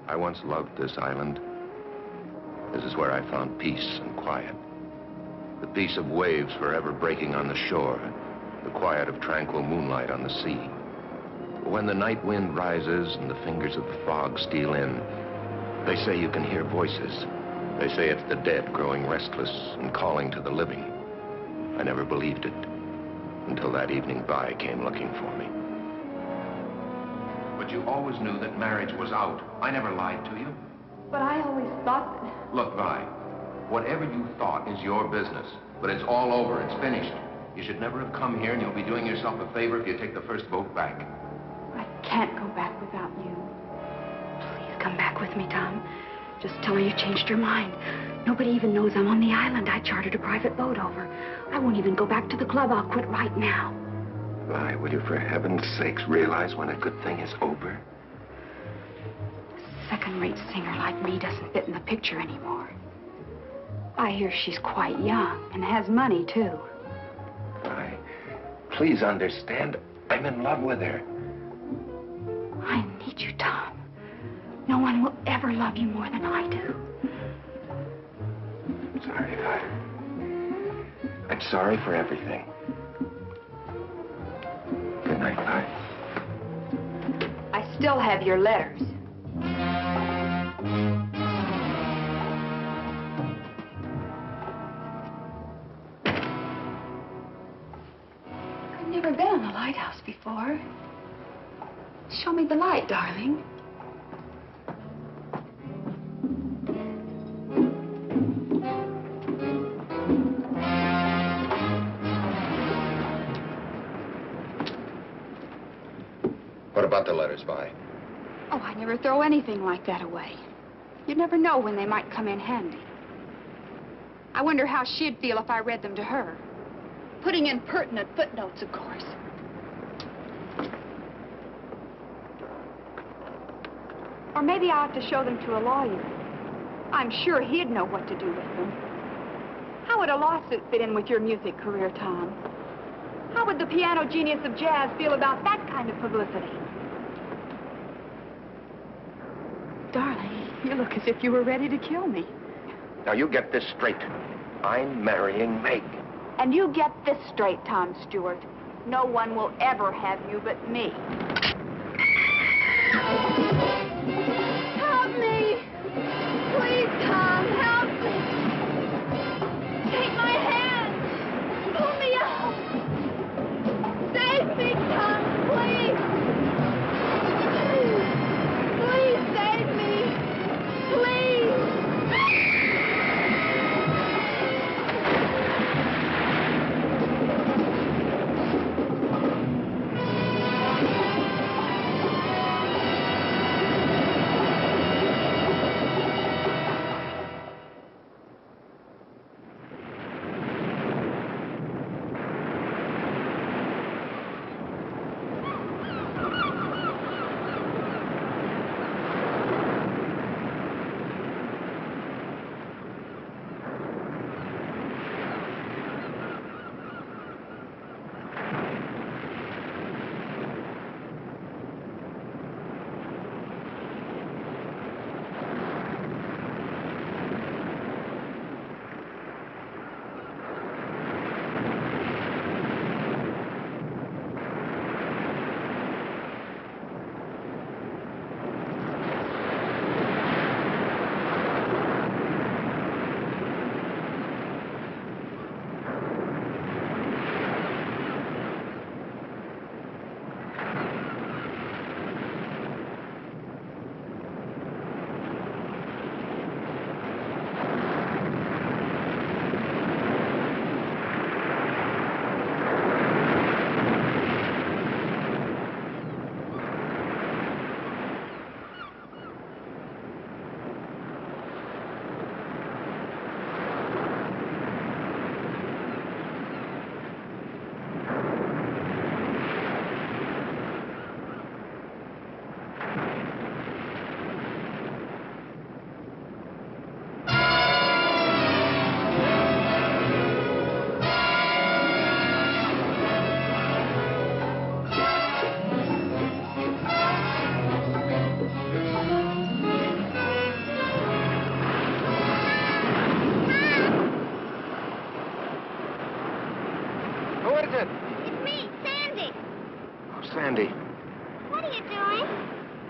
I once loved this island. This is where I found peace and quiet. The peace of waves forever breaking on the shore, the quiet of tranquil moonlight on the sea. But when the night wind rises and the fingers of the fog steal in, they say you can hear voices. They say it's the dead growing restless and calling to the living. I never believed it until that evening Vi came looking for me. But you always knew that marriage was out. I never lied to you. But I always thought that... Look, Vi, whatever you thought is your business. But it's all over. It's finished. You should never have come here, and you'll be doing yourself a favor if you take the first boat back. I can't go back without you. Please come back with me, Tom. Just tell her you changed your mind. Nobody even knows I'm on the island. I chartered a private boat over. I won't even go back to the club. I'll quit right now. Vi, will you for heaven's sakes realize when a good thing is over? A second-rate singer like me doesn't fit in the picture anymore. I hear she's quite young and has money, too. Vi, please understand, I'm in love with her. I need you, Tom. No one will ever love you more than I do. I'm sorry, Vi. I'm sorry for everything. Good night, Vi. I still have your letters. I've never been on the lighthouse before. Show me the light, darling. What about the letters, Vi? Oh, I never throw anything like that away. You'd never know when they might come in handy. I wonder how she'd feel if I read them to her. Putting in pertinent footnotes, of course. Or maybe I'll have to show them to a lawyer. I'm sure he'd know what to do with them. How would a lawsuit fit in with your music career, Tom? How would the piano genius of jazz feel about that kind of publicity? Darling, you look as if you were ready to kill me. Now, you get this straight. I'm marrying Meg. And you get this straight, Tom Stewart. No one will ever have you but me. Help me! Please, Tom, help me! Take my hand! Pull me out! Save me, Tom, please! Please save me! Please!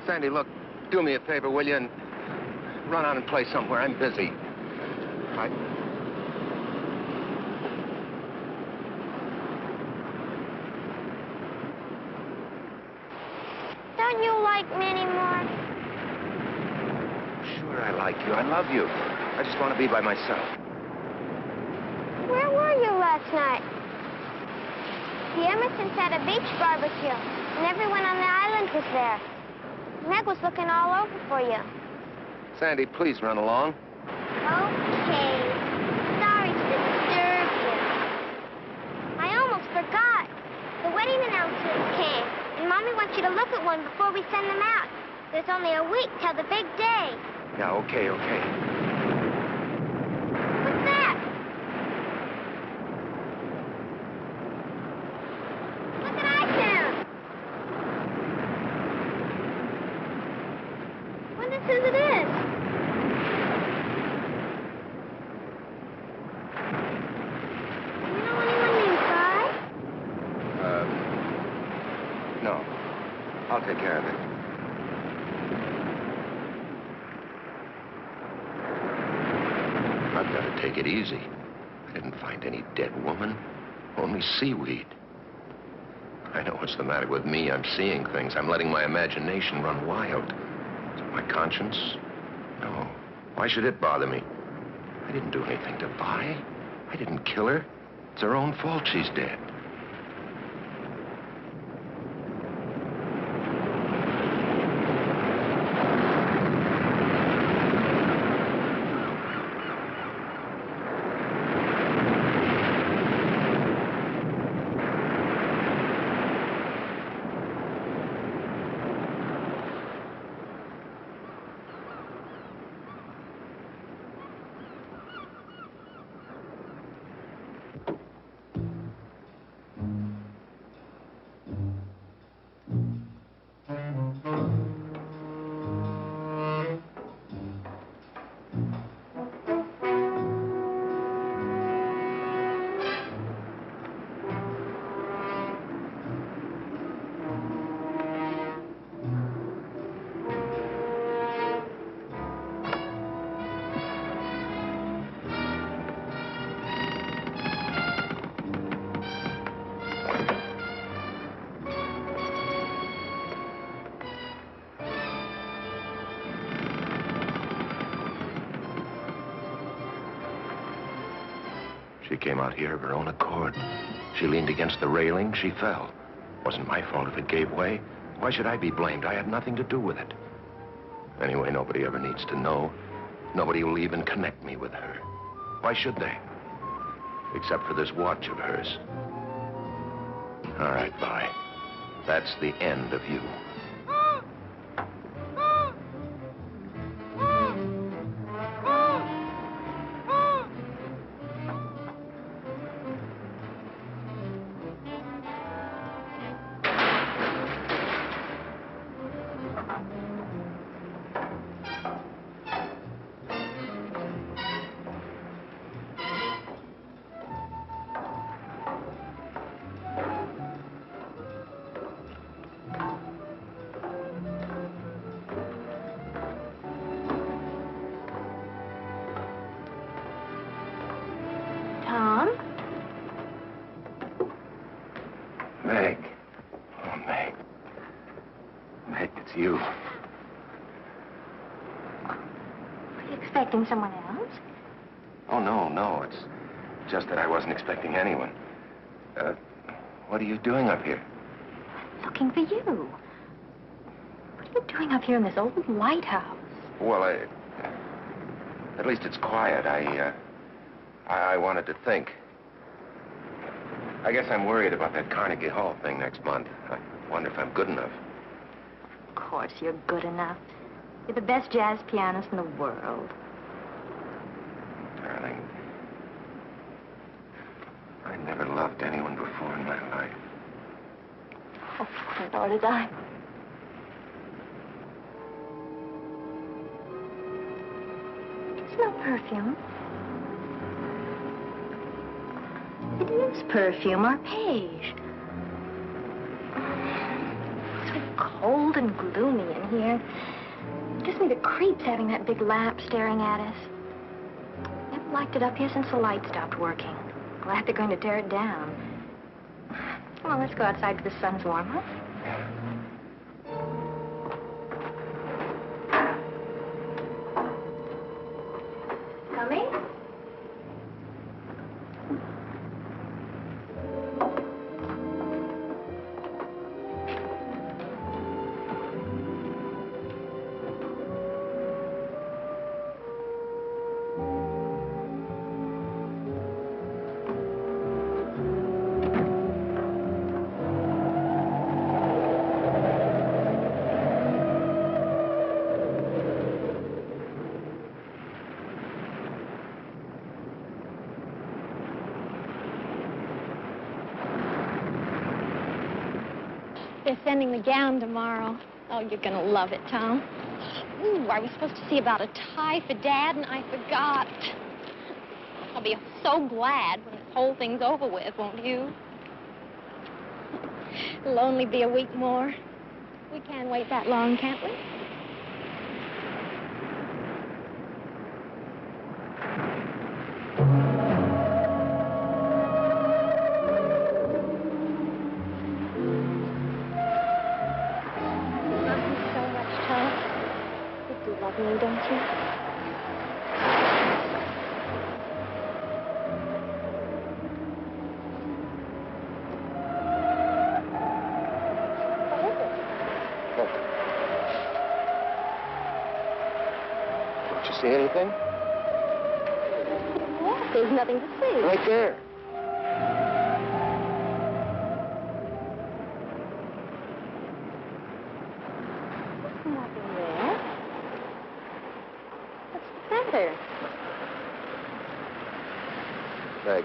Sandy, look, do me a favor, will you? And run out and play somewhere. I'm busy. Right? Don't you like me anymore? Sure, I like you. I love you. I just want to be by myself. Where were you last night? The Emersons had a beach barbecue, and everyone on the island was there. Meg was looking all over for you. Sandy, please run along. Okay. Sorry to disturb you. I almost forgot. The wedding announcements came, and Mommy wants you to look at one before we send them out. There's only a week till the big day. Yeah, okay. What's that? Look at iTunes. Wonder whose it is. You know anyone named Guy? No. I'll take care of it. I've got to take it easy. I didn't find any dead woman, only seaweed. I know what's the matter with me. I'm seeing things. I'm letting my imagination run wild. Is it my conscience? No. Why should it bother me? I didn't do anything to Vi. I didn't kill her. It's her own fault she's dead. She came out here of her own accord. She leaned against the railing. She fell. Wasn't my fault if it gave way. Why should I be blamed? I had nothing to do with it. Anyway, nobody ever needs to know. Nobody will even connect me with her. Why should they? Except for this watch of hers. All right, Vi. That's the end of you. Tom? Meg. Oh, Meg. Meg, it's you. Are you expecting someone else? Oh, no. It's just that I wasn't expecting anyone. What are you doing up here? Looking for you. What are you doing up here in this old lighthouse? Well, at least it's quiet. I wanted to think. I guess I'm worried about that Carnegie Hall thing next month. I wonder if I'm good enough. Of course you're good enough. You're the best jazz pianist in the world. Darling, I never loved anyone before in my life. Oh, nor did I. Smell perfume. It is perfume, arpege. So cold and gloomy in here. It gives me the creeps having that big lamp staring at us. Haven't liked it up here since the light stopped working. Glad they're going to tear it down. Come on, let's go outside till the sun's warm, huh? Coming? They're sending the gown tomorrow. Oh, you're gonna love it, Tom. Ooh, I was supposed to see about a tie for Dad, and I forgot. I'll be so glad when this whole thing's over with, won't you? It'll only be a week more. We can't wait that long, can't we? Me, don't you? What is it? Don't you see anything? What? There's nothing to see. Right there. There's nothing there. What's the matter? Meg,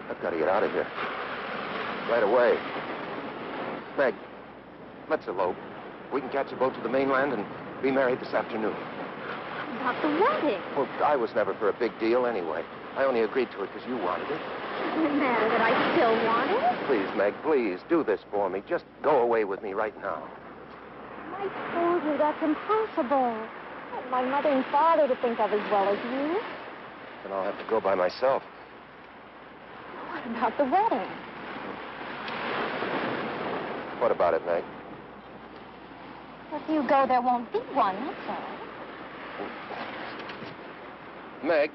I've got to get out of here. Right away. Meg, let's elope. We can catch a boat to the mainland and be married this afternoon. About the wedding. Well, I was never for a big deal anyway. I only agreed to it because you wanted it. Doesn't it matter that I still want it? Please, Meg, please, do this for me. Just go away with me right now. I told you that's impossible. My mother and father to think of as well as you. Then I'll have to go by myself. What about the wedding? What about it, Meg? If you go, there won't be one, that's all. Meg.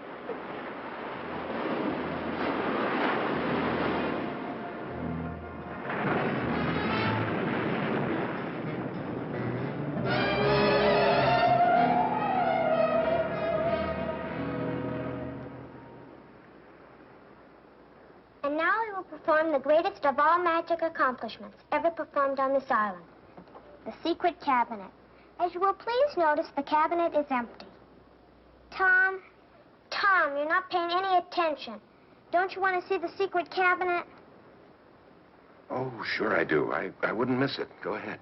And now we will perform the greatest of all magic accomplishments ever performed on this island. The secret cabinet. As you will please notice, the cabinet is empty. Tom, you're not paying any attention. Don't you want to see the secret cabinet? Oh, sure I do. I wouldn't miss it. Go ahead.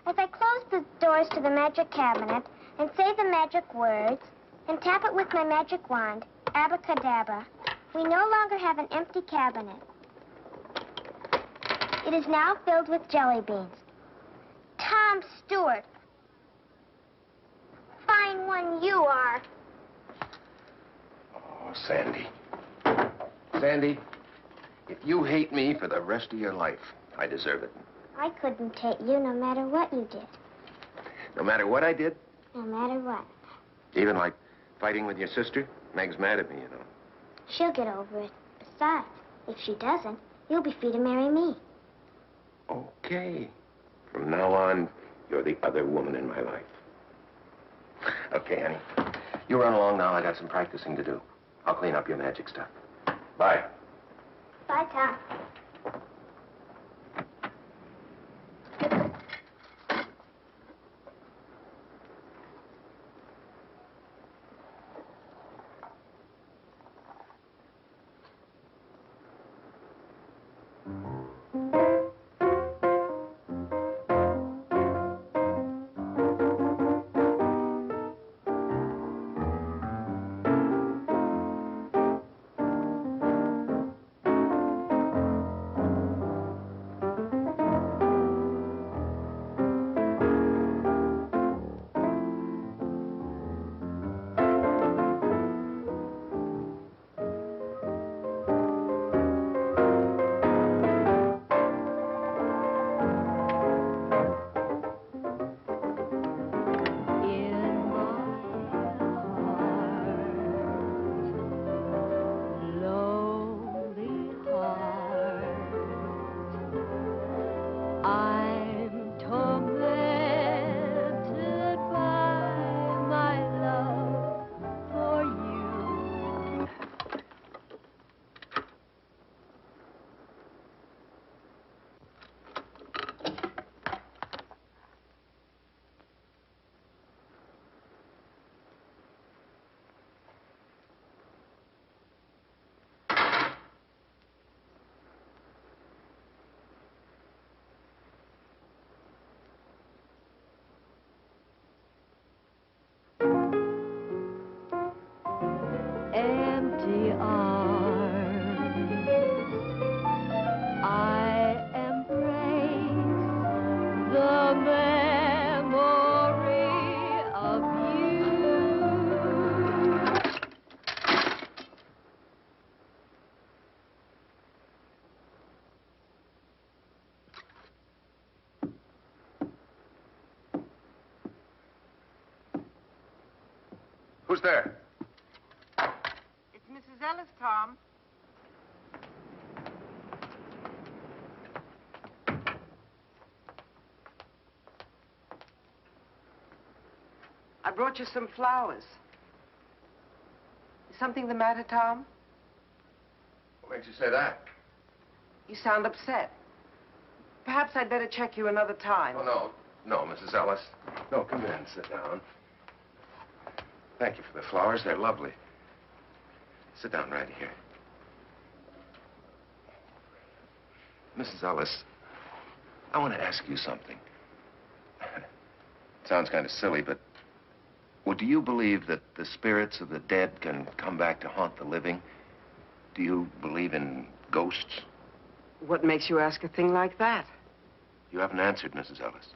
As I close the doors to the magic cabinet and say the magic words and tap it with my magic wand, abracadabra, we no longer have an empty cabinet. It is now filled with jelly beans. Tom Stewart. Fine one you are. Oh, Sandy. Sandy, if you hate me for the rest of your life, I deserve it. I couldn't hate you no matter what you did. No matter what I did? No matter what. Even like fighting with your sister? Meg's mad at me, you know. She'll get over it. Besides, if she doesn't, you'll be free to marry me. Okay. From now on, you're the other woman in my life. Okay, honey. You run along now. I got some practicing to do. I'll clean up your magic stuff. Bye. Bye, Tom. Who's there? It's Mrs. Ellis, Tom. I brought you some flowers. Is something the matter, Tom? What makes you say that? You sound upset. Perhaps I'd better check you another time. Oh, no, Mrs. Ellis. No, come in, sit down. Thank you for the flowers. They're lovely. Sit down right here. Mrs. Ellis, I want to ask you something. It sounds kind of silly, but well, do you believe that the spirits of the dead can come back to haunt the living? Do you believe in ghosts? What makes you ask a thing like that? You haven't answered, Mrs. Ellis.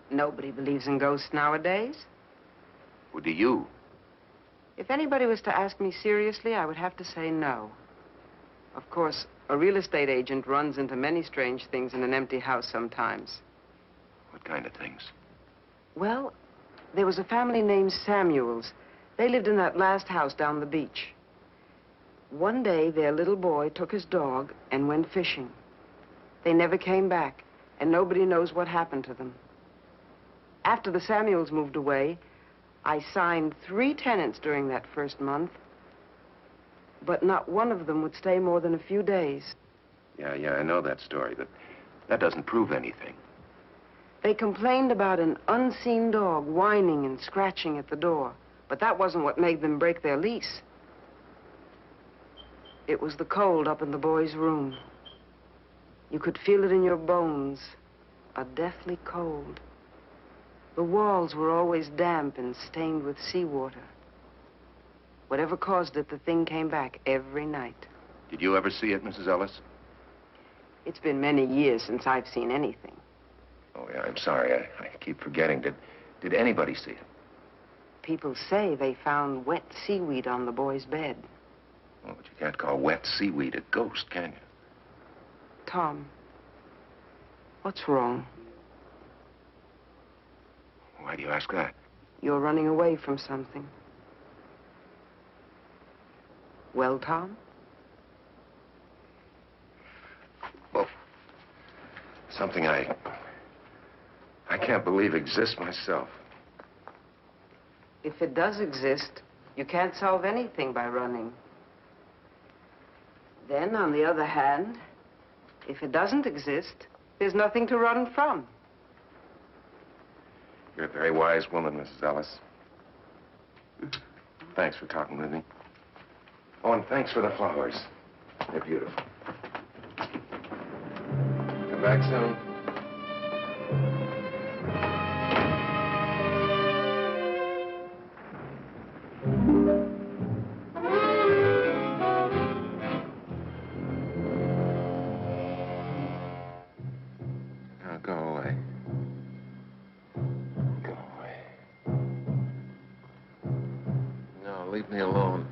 Nobody believes in ghosts nowadays. Well, do you? If anybody was to ask me seriously, I would have to say no. Of course, a real estate agent runs into many strange things in an empty house sometimes. What kind of things? Well, there was a family named Samuels. They lived in that last house down the beach. One day, their little boy took his dog and went fishing. They never came back, and nobody knows what happened to them. After the Samuels moved away, I signed 3 tenants during that first month, but not one of them would stay more than a few days. Yeah, I know that story, but that doesn't prove anything. They complained about an unseen dog whining and scratching at the door, but that wasn't what made them break their lease. It was the cold up in the boy's room. You could feel it in your bones, a deathly cold. The walls were always damp and stained with seawater. Whatever caused it, the thing came back every night. Did you ever see it, Mrs. Ellis? It's been many years since I've seen anything. Oh, yeah, I'm sorry. I keep forgetting. Did anybody see it? People say they found wet seaweed on the boy's bed. Oh, but you can't call wet seaweed a ghost, can you? Tom, what's wrong? Why do you ask that? You're running away from something. Well, Tom? Well, something I can't believe exists myself. If it does exist, you can't solve anything by running. Then, on the other hand, if it doesn't exist, there's nothing to run from. You're a very wise woman, Mrs. Ellis. Thanks for talking with me. Oh, and thanks for the flowers. They're beautiful. Come back soon. Now, go away. Go away. No, leave me alone.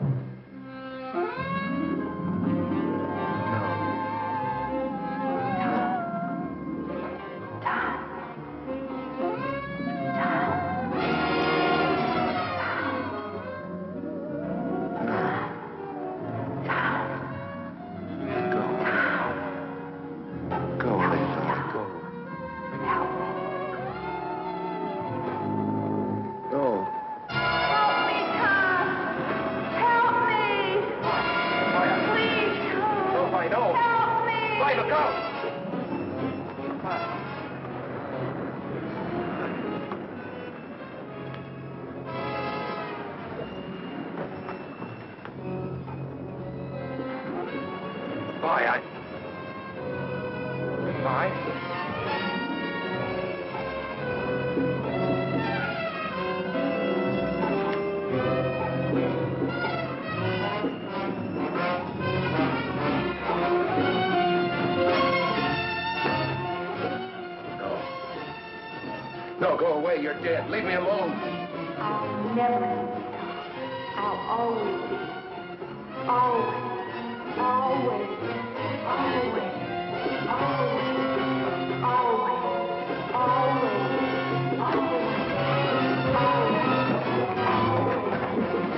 No, go away. You're dead. Leave me alone. I'll never leave you. I'll always be. Always. Always. Always. Always. Always. Always. Always. Always. Always.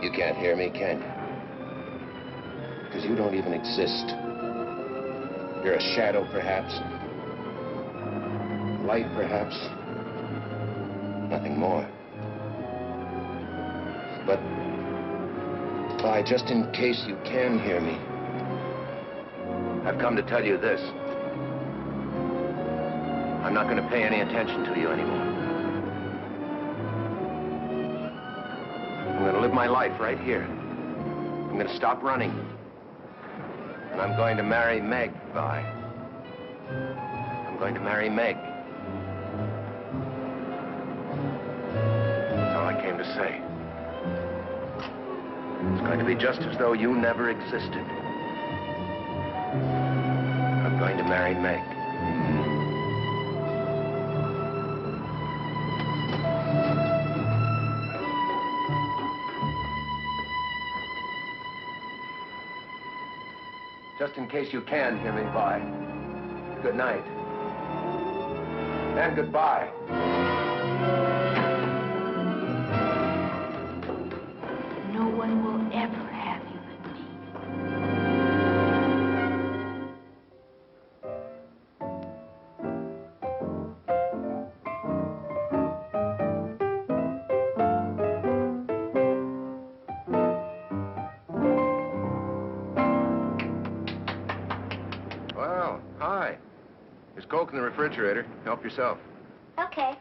You can't hear me, can you? Because you don't even exist. You're a shadow, perhaps. Light, perhaps. Nothing more. But, Vi, just in case you can hear me, I've come to tell you this. I'm not going to pay any attention to you anymore. I'm going to live my life right here. I'm going to stop running. And I'm going to marry Meg, Vi. I'm going to marry Meg. That's all I came to say. It's going to be just as though you never existed. I'm going to marry Meg. Just in case you can hear me, Vi. Good night. And goodbye. No one will ever have you but me. Well, hi. There's Coke in the refrigerator. Help yourself. Okay.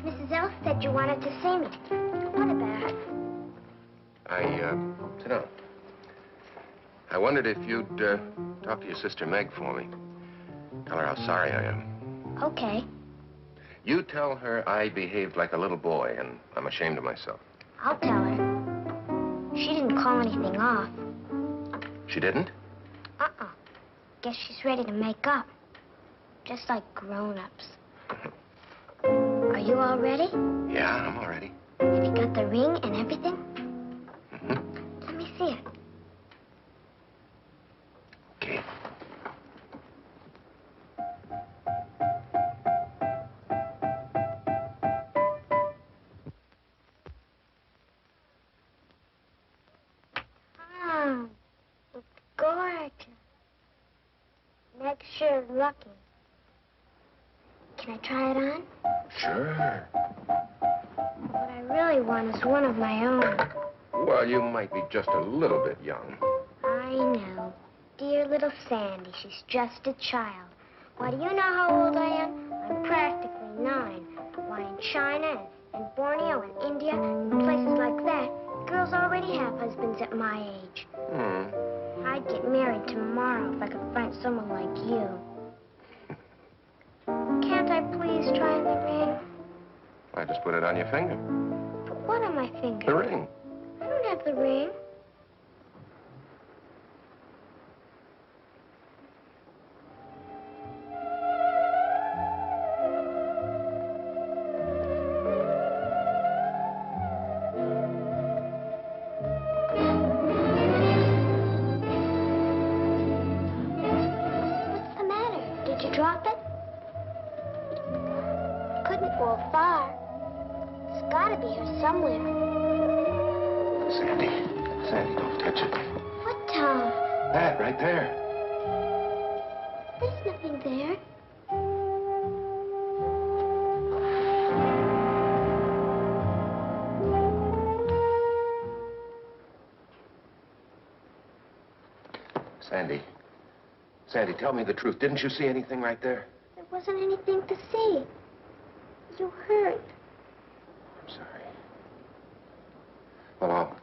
Mrs. Elf said you wanted to see me. What about? Sit down. I wondered if you'd, talk to your sister Meg for me. Tell her how sorry I am. Okay. You tell her I behaved like a little boy, and I'm ashamed of myself. I'll tell her. She didn't call anything off. She didn't? Uh-uh. Guess she's ready to make up. Just like grown-ups. Are you all ready? Yeah, I'm all ready. Have you got the ring and everything? Mm-hmm. Let me see it. Okay. Oh, it's gorgeous. Meg's sure lucky. Can I try it on? Sure. What I really want is one of my own. Well, you might be just a little bit young. I know. Dear little Sandy, she's just a child. Why, do you know how old I am? I'm practically 9. Why, in China and Borneo and India and places like that, girls already have husbands at my age. I'd get married tomorrow if I could find someone like you. Can't I please try the ring? I just put it on your finger. But what on my finger? The ring. I don't have the ring. gotta be here somewhere. Sandy. Sandy, don't touch it. What, Tom? That right there. There's nothing there. Sandy. Sandy, tell me the truth. Didn't you see anything right there? There wasn't anything to see. You hurt. I'm sorry. Well, I'll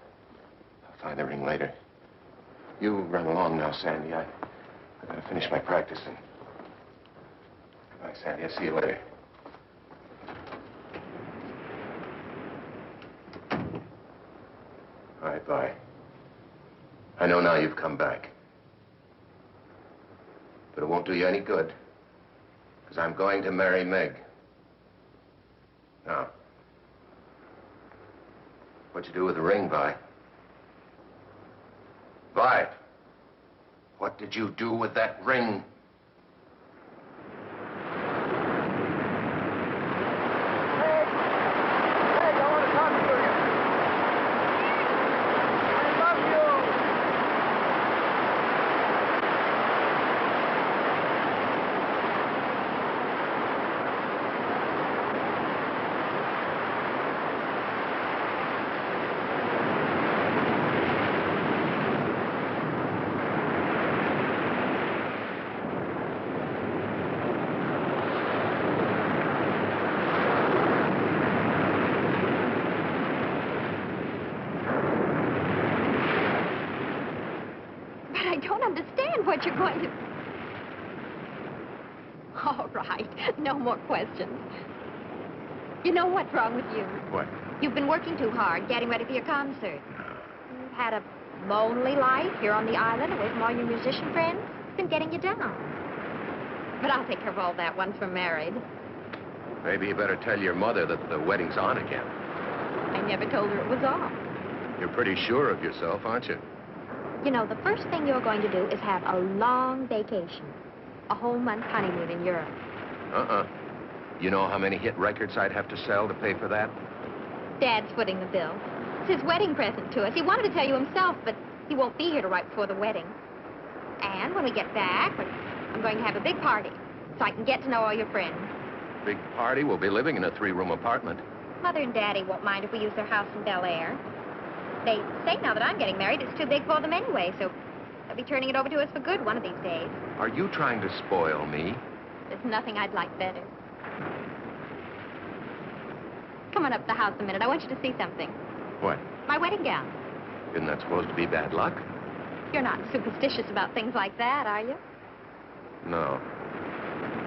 find the ring later. You run along now, Sandy. I gotta finish my practicing. Goodbye, Sandy. I'll see you later. All right, bye. I know now you've come back. But it won't do you any good. Because I'm going to marry Meg. Now, what'd you do with the ring, Vi? Vi, what did you do with that ring? What you're going to... All right. No more questions. You know what's wrong with you? What? You've been working too hard, getting ready for your concert. You've had a lonely life here on the island, away from all your musician friends. It's been getting you down. But I'll take care of all that once we're married. Maybe you better tell your mother that the wedding's on again. I never told her it was off. You're pretty sure of yourself, aren't you? You know, the first thing you're going to do is have a long vacation. A whole month honeymoon in Europe. You know how many hit records I'd have to sell to pay for that? Dad's footing the bill. It's his wedding present to us. He wanted to tell you himself, but he won't be here till right before the wedding. And when we get back, I'm going to have a big party, so I can get to know all your friends. Big party? We'll be living in a 3-room apartment. Mother and Daddy won't mind if we use their house in Bel Air. They say now that I'm getting married, it's too big for them anyway, so they'll be turning it over to us for good one of these days. Are you trying to spoil me? There's nothing I'd like better. Come on up to the house a minute. I want you to see something. What? My wedding gown. Isn't that supposed to be bad luck? You're not superstitious about things like that, are you? No.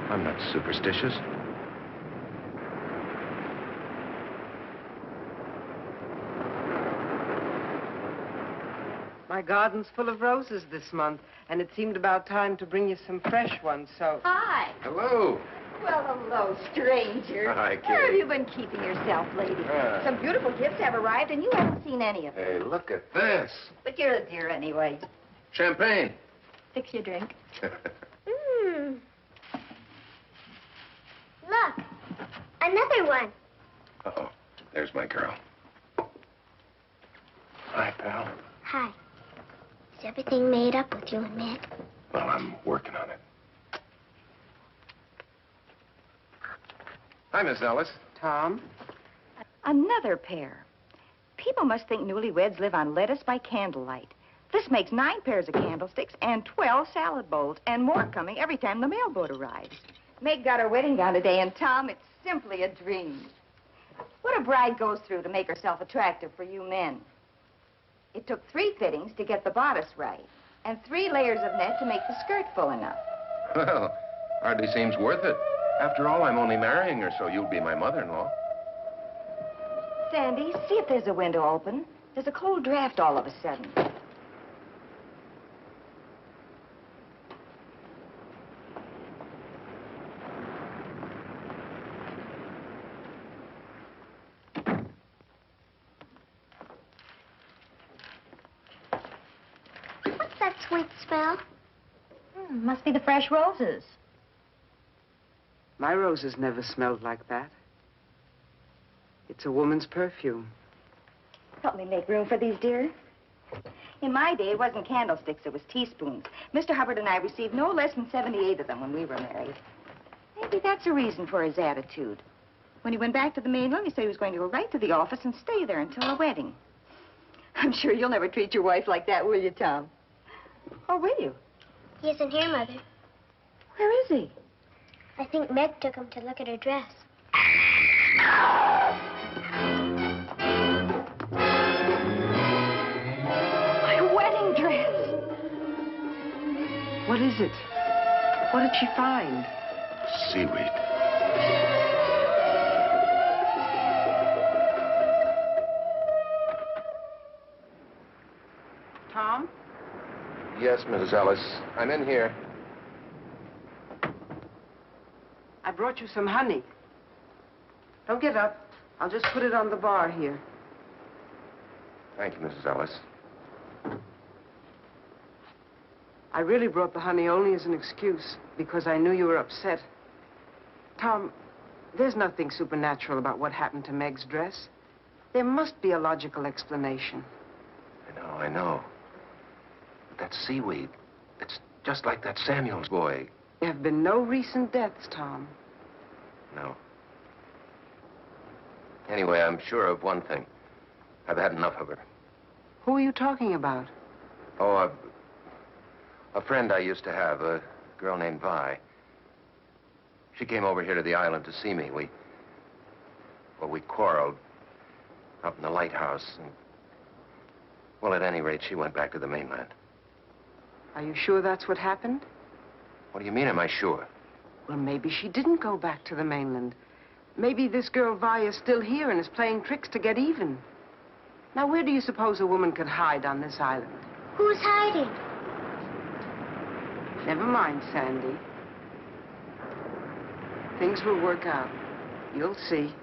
I'm not superstitious. My garden's full of roses this month, and it seemed about time to bring you some fresh ones, so... Hi. Hello. Well, hello, stranger. Hi, Kitty. Where have you been keeping yourself, lady? Some beautiful gifts have arrived, and you haven't seen any of them. Hey, look at this. But you're a dear anyway. Champagne. Fix your drink. Look, another one. Uh-oh. There's my girl. Hi, pal. Hi. Is everything made up with you and Meg? Well, I'm working on it. Hi, Miss Ellis. Tom? Another pair. People must think newlyweds live on lettuce by candlelight. This makes 9 pairs of candlesticks and 12 salad bowls, and more coming every time the mailboat arrives. Meg got her wedding gown today, and Tom, it's simply a dream. What a bride goes through to make herself attractive for you men. It took 3 fittings to get the bodice right, and 3 layers of net to make the skirt full enough. Well, hardly seems worth it. After all, I'm only marrying her, so you'll be my mother-in-law. Sandy, see if there's a window open. There's a cold draft all of a sudden. What's that sweet smell? Must be the fresh roses. My roses never smelled like that. It's a woman's perfume. Help me make room for these, dear. In my day, it wasn't candlesticks, it was teaspoons. Mr. Hubbard and I received no less than 78 of them when we were married. Maybe that's a reason for his attitude. When he went back to the mainland, he said he was going to go right to the office and stay there until the wedding. I'm sure you'll never treat your wife like that, will you, Tom? Or will you? He isn't here, Mother. Where is he? I think Meg took him to look at her dress. My wedding dress! What is it? What did she find? Seaweed. Tom? Yes, Mrs. Ellis. I'm in here. I brought you some honey. Don't get up. I'll just put it on the bar here. Thank you, Mrs. Ellis. I really brought the honey only as an excuse, because I knew you were upset. Tom, there's nothing supernatural about what happened to Meg's dress. There must be a logical explanation. I know. But that seaweed, it's just like that Samuels boy. There have been no recent deaths, Tom. No. Anyway, I'm sure of one thing. I've had enough of her. Who are you talking about? Oh, a friend I used to have, a girl named Vi. She came over here to the island to see me. We quarreled up in the lighthouse. And, well, at any rate, she went back to the mainland. Are you sure that's what happened? What do you mean, am I sure? Well, maybe she didn't go back to the mainland. Maybe this girl Vi is still here and is playing tricks to get even. Now, where do you suppose a woman could hide on this island? Who's hiding? Never mind, Sandy. Things will work out. You'll see.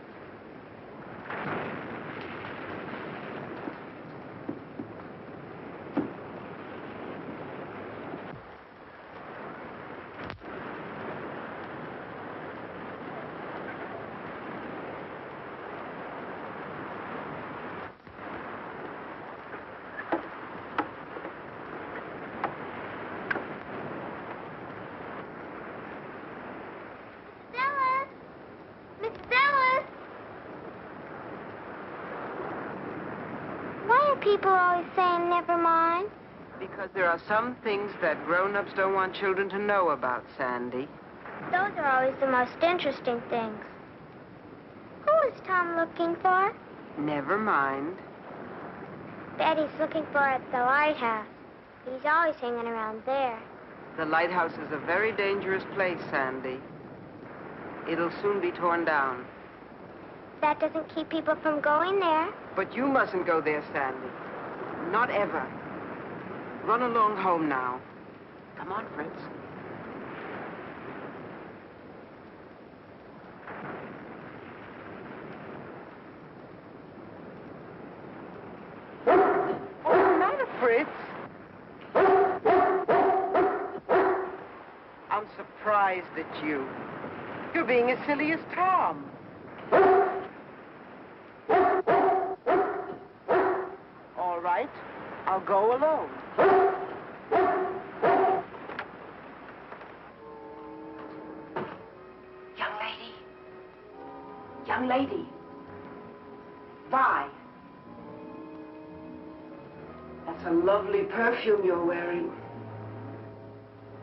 People always saying never mind. Because there are some things that grown-ups don't want children to know about, Sandy. Those are always the most interesting things. Who is Tom looking for? Never mind. Daddy's looking for at the lighthouse. He's always hanging around there. The lighthouse is a very dangerous place, Sandy. It'll soon be torn down. That doesn't keep people from going there. But you mustn't go there, Sandy. Not ever. Run along home now. Come on, Fritz. What's the matter, Fritz? I'm surprised at you. You're being as silly as Tom. All right, I'll go alone. Young lady. Young lady. Vi. That's a lovely perfume you're wearing.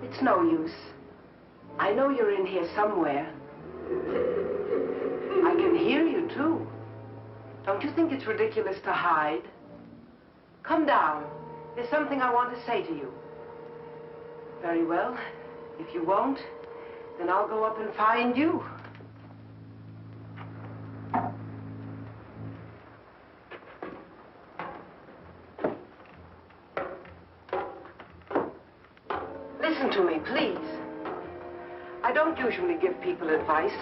It's no use. I know you're in here somewhere. I can hear you, too. Don't you think it's ridiculous to hide? Come down. There's something I want to say to you. Very well. If you won't, then I'll go up and find you. Listen to me, please. I don't usually give people advice,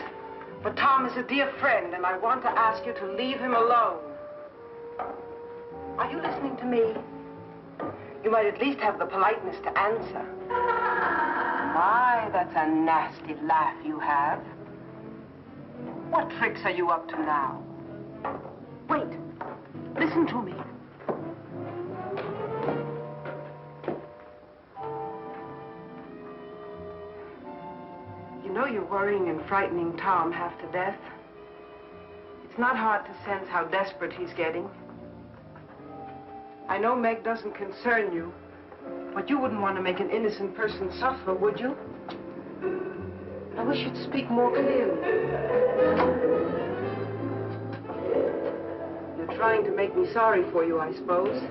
but Tom is a dear friend, and I want to ask you to leave him alone. Are you listening to me? You might at least have the politeness to answer. My, that's a nasty laugh you have. What tricks are you up to now? Wait. Listen to me. You know you're worrying and frightening Tom half to death. It's not hard to sense how desperate he's getting. I know Meg doesn't concern you, but you wouldn't want to make an innocent person suffer, would you? I wish you'd speak more clearly. You're trying to make me sorry for you, I suppose.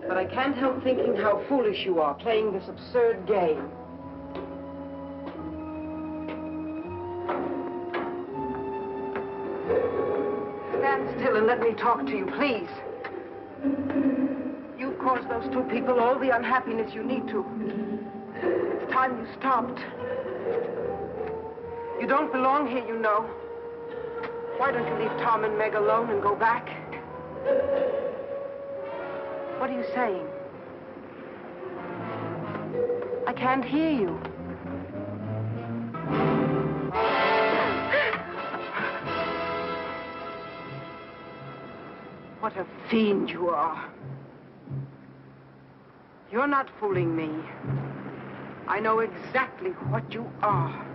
But I can't help thinking how foolish you are, playing this absurd game. Stand still and let me talk to you, please. You've caused those two people all the unhappiness you need to. It's time you stopped. You don't belong here, you know. Why don't you leave Tom and Meg alone and go back? What are you saying? I can't hear you. What a fiend you are. You're not fooling me. I know exactly what you are.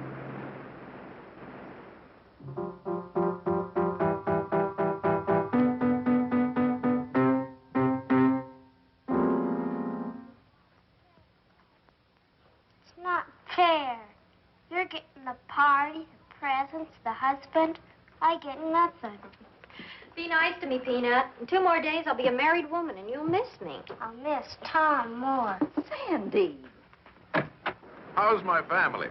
It's not fair. You're getting the party, the presents, the husband. I get nothing. Be nice to me, Peanut. In 2 more days, I'll be a married woman, and you'll miss me. I'll miss Tom more. Sandy. How's my family?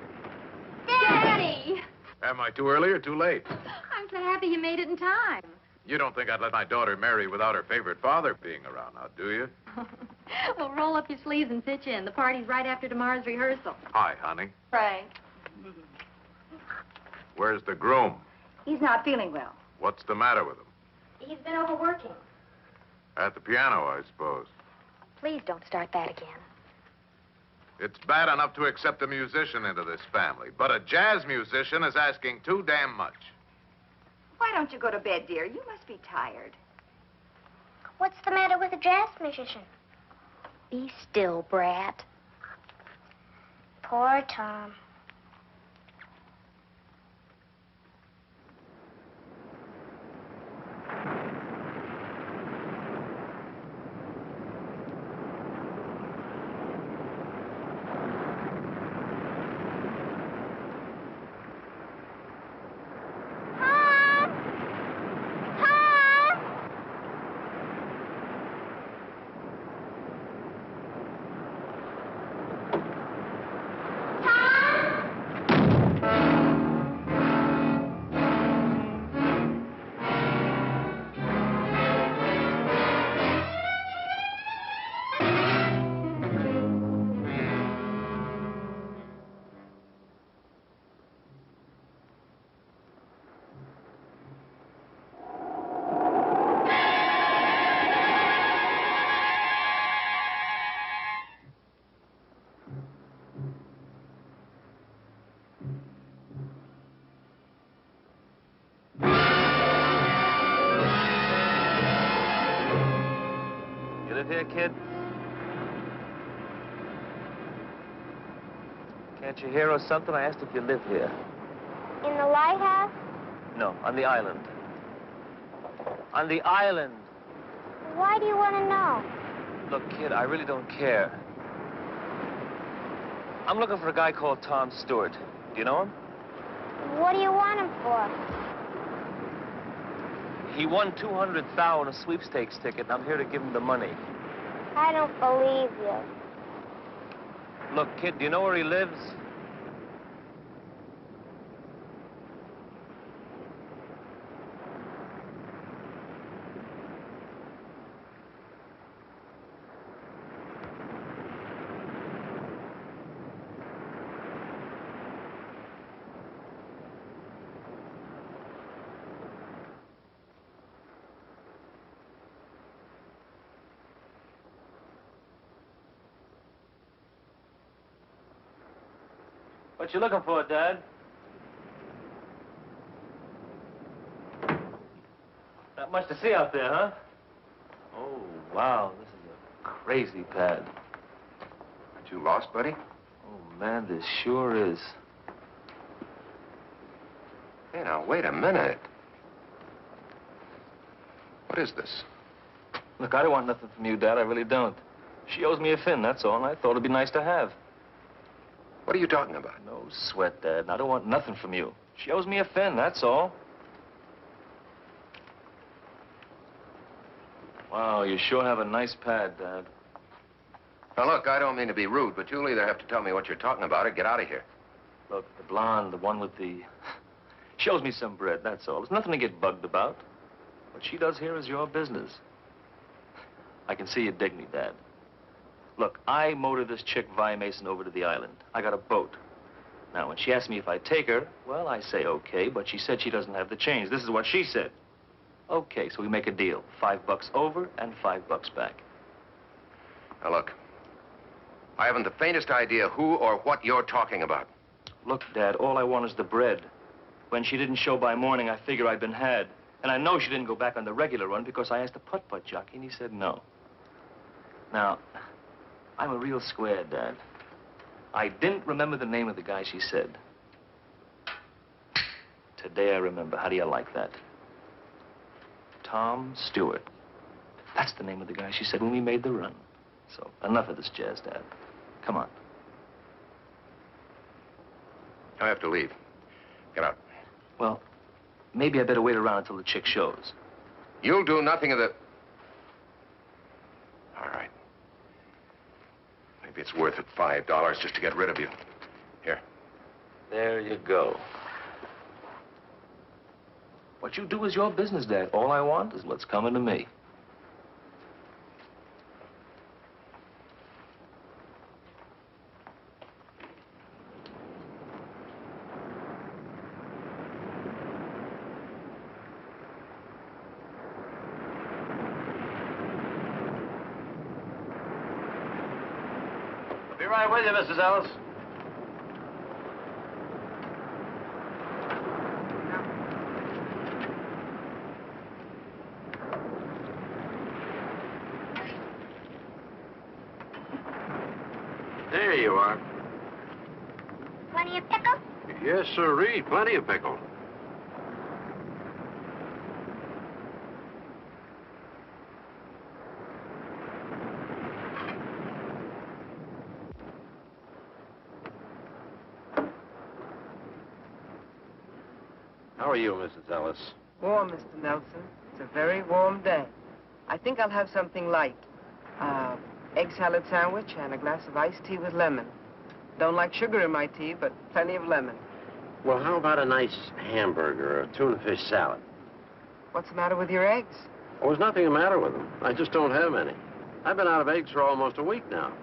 Daddy! Am I too early or too late? I'm so happy you made it in time. You don't think I'd let my daughter marry without her favorite father being around now, do you? Well, roll up your sleeves and pitch in. The party's right after tomorrow's rehearsal. Hi, honey. Frank. Where's the groom? He's not feeling well. What's the matter with him? He's been overworking. At the piano, I suppose. Please don't start that again. It's bad enough to accept a musician into this family, but a jazz musician is asking too damn much. Why don't you go to bed, dear? You must be tired. What's the matter with a jazz musician? Be still, brat. Poor Tom. Here, kid? Can't you hear or something? I asked if you live here. In the lighthouse? No, on the island. On the island. Why do you want to know? Look, kid, I really don't care. I'm looking for a guy called Tom Stewart. Do you know him? What do you want him for? He won $200,000 on a sweepstakes ticket, and I'm here to give him the money. I don't believe you. Look, kid, do you know where he lives? What you looking for, Dad? That Not much to see out there, huh? Oh, wow, this is a crazy pad. Aren't you lost, buddy? Oh, man, this sure is. Hey, now, wait a minute. What is this? Look, I don't want nothing from you, Dad. I really don't. She owes me a fin, that's all, and I thought it'd be nice to have. What are you talking about? No sweat, Dad, and I don't want nothing from you. She owes me a fin, that's all. Wow, you sure have a nice pad, Dad. Now, look, I don't mean to be rude, but you'll either have to tell me what you're talking about or get out of here. Look, the blonde, the one with the... She owes me some bread, that's all. There's nothing to get bugged about. What she does here is your business. I can see you dig me, Dad. Look, I motored this chick, Vi Mason, over to the island. I got a boat. Now, when she asked me if I'd take her, well, I say okay, but she said she doesn't have the change. This is what she said. Okay, so we make a deal. $5 over and $5 back. Now, look, I haven't the faintest idea who or what you're talking about. Look, Dad, all I want is the bread. When she didn't show by morning, I figure I'd been had. And I know she didn't go back on the regular run because I asked the putt-putt jockey, and he said no. Now, I'm a real square, Dad. I didn't remember the name of the guy she said. Today I remember. How do you like that? Tom Stewart. That's the name of the guy she said when we made the run. So, enough of this jazz, Dad. Come on. I have to leave. Get out. Well, maybe I better wait around until the chick shows. You'll do nothing of the... All right. Maybe it's worth it, $5 just to get rid of you. Here. There you go. What you do is your business, Dad. All I want is what's coming to me. Be right with you, Mrs. Ellis. There you are. Plenty of pickle? Yes, sirree. Plenty of pickle. How are you, Mrs. Ellis? Warm, Mr. Nelson. It's a very warm day. I think I'll have something light. Egg salad sandwich and a glass of iced tea with lemon. Don't like sugar in my tea, but plenty of lemon. Well, how about a nice hamburger or a tuna fish salad? What's the matter with your eggs? Oh, there's nothing the matter with them. I just don't have any. I've been out of eggs for almost a week now.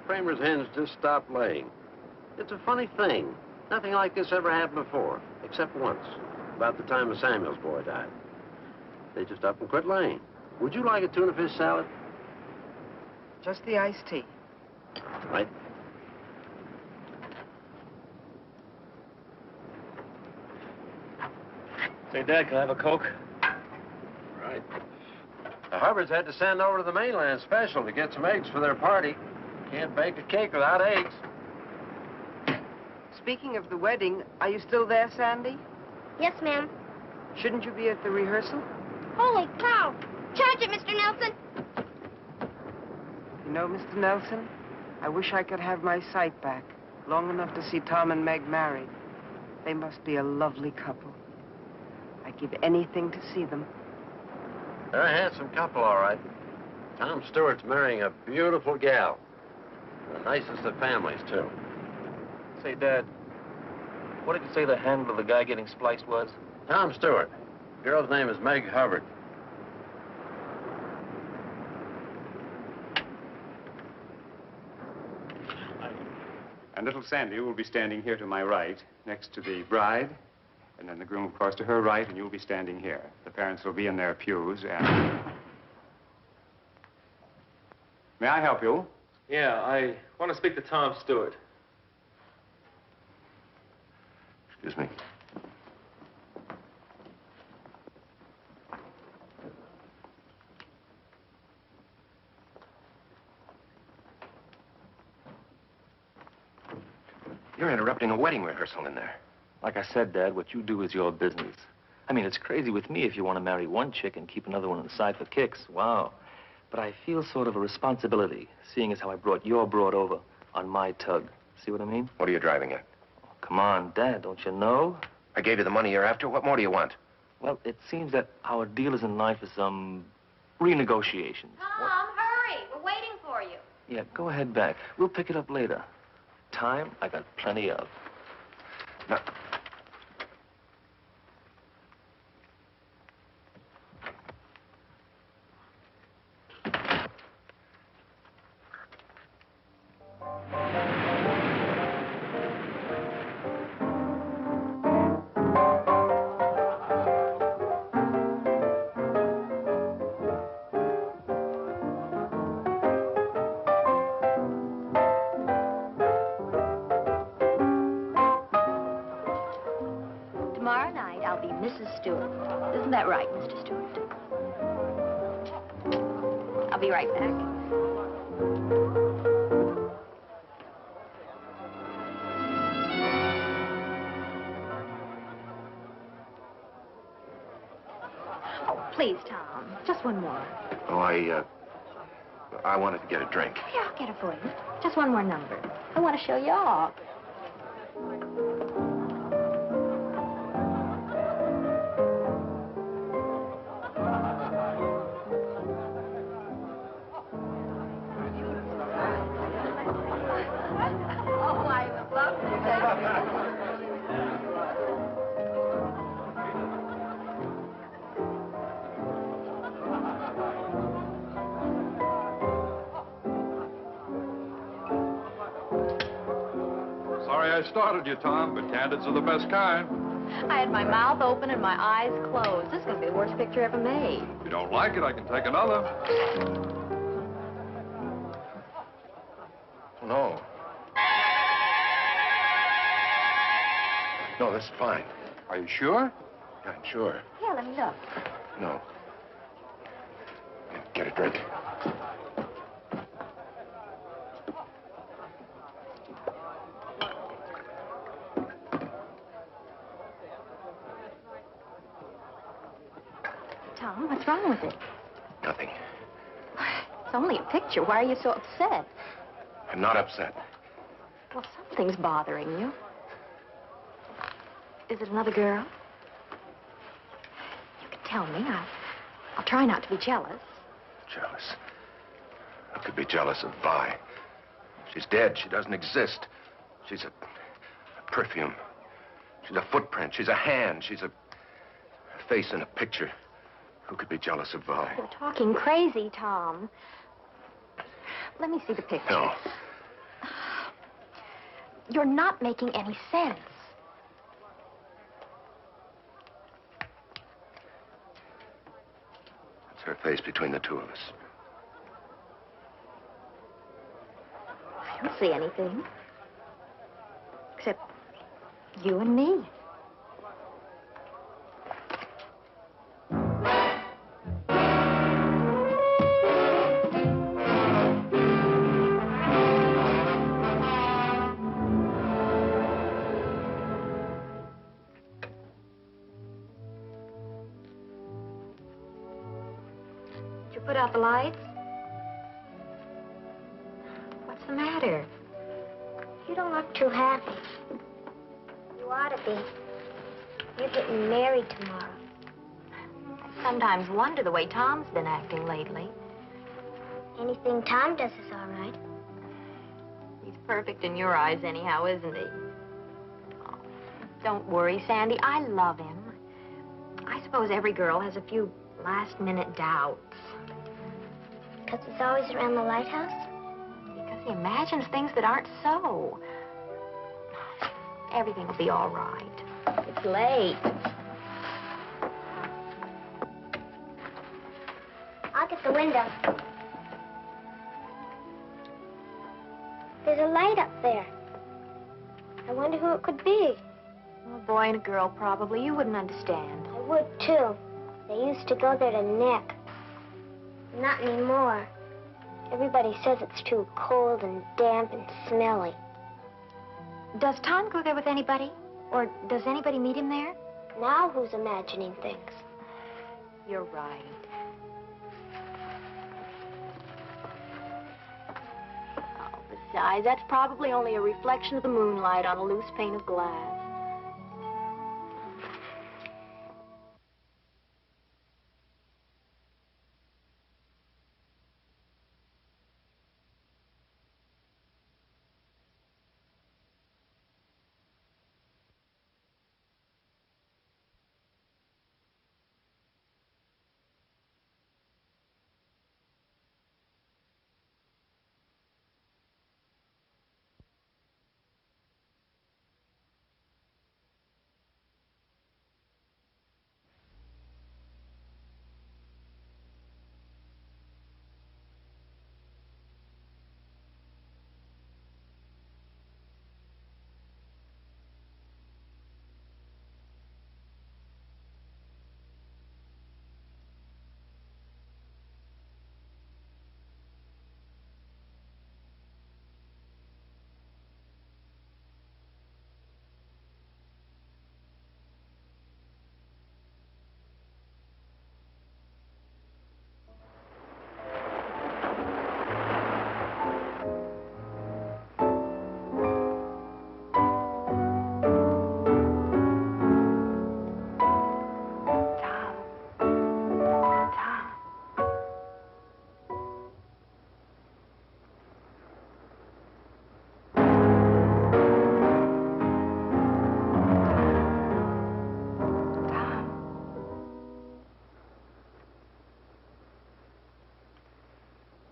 Kramer's hens just stopped laying. It's a funny thing. Nothing like this ever happened before, except once, about the time the Samuels boy died. They just up and quit laying. Would you like a tuna fish salad? Just the iced tea. Right. Say, Dad, can I have a Coke? Right. The Hubbards had to send over to the mainland special to get some eggs for their party. Can't bake a cake without eggs. Speaking of the wedding, are you still there, Sandy? Yes, ma'am. Shouldn't you be at the rehearsal? Holy cow! Charge it, Mr. Nelson. You know, Mr. Nelson, I wish I could have my sight back, long enough to see Tom and Meg married. They must be a lovely couple. I'd give anything to see them. They're a handsome couple, all right. Tom Stewart's marrying a beautiful gal. The nicest of families, too. Say, Dad, what did you say the handle of the guy getting spliced was? Tom Stewart. The girl's name is Meg Hubbard. And little Sandy will be standing here to my right, next to the bride, and then the groom, of course, to her right, and you'll be standing here. The parents will be in their pews, and... May I help you? Yeah, I want to speak to Tom Stewart. Excuse me. You're interrupting a wedding rehearsal in there. Like I said, Dad, what you do is your business. I mean, it's crazy with me if you want to marry one chick and keep another one on the side for kicks. Wow. But I feel sort of a responsibility, seeing as how I brought your broad over on my tug. See what I mean? What are you driving at? Oh, come on, Dad, don't you know? I gave you the money you're after. What more do you want? Well, it seems that our deal is in line for some renegotiations. Tom, hurry. We're waiting for you. Yeah, go ahead back. We'll pick it up later. Time, I got plenty of. No. Tomorrow night, I'll be Mrs. Stewart. Isn't that right, Mr. Stewart? I'll be right back. Oh, please, Tom. Just one more. Oh, I wanted to get a drink. Yeah, I'll get it for you. Just one more number. I want to show you off. Sorry I started you, Tom, but candids are the best kind. I had my mouth open and my eyes closed. This is going to be the worst picture ever made. If you don't like it, I can take another. No. No, this is fine. Are you sure? Yeah, I'm sure. Here, let me look. No. Get a drink. Tom, what's wrong with it? Nothing. It's only a picture. Why are you so upset? I'm not upset. Well, something's bothering you. Is it another girl? You can tell me. I'll try not to be jealous. Jealous? I could be jealous of Vi. She's dead. She doesn't exist. She's a perfume. She's a footprint. She's a hand. She's a face in a picture. Who could be jealous of Vi? You're talking crazy, Tom. Let me see the picture. No. You're not making any sense. It's her face between the two of us. I don't see anything. Except you and me. Did you put out the lights? What's the matter? You don't look too happy. You ought to be. You're getting married tomorrow. I sometimes wonder the way Tom's been acting lately. Anything Tom does is all right. He's perfect in your eyes anyhow, isn't he? Oh, don't worry, Sandy. I love him. I suppose every girl has a few last-minute doubts. Because he's always around the lighthouse? Because he imagines things that aren't so. Everything will be all right. It's late. I'll get the window. There's a light up there. I wonder who it could be. A boy and a girl, probably. You wouldn't understand. I would, too. They used to go there to neck. Not anymore. Everybody says it's too cold and damp and smelly. Does Tom go there with anybody? Or does anybody meet him there? Now who's imagining things? You're right. Oh, besides, that's probably only a reflection of the moonlight on a loose pane of glass.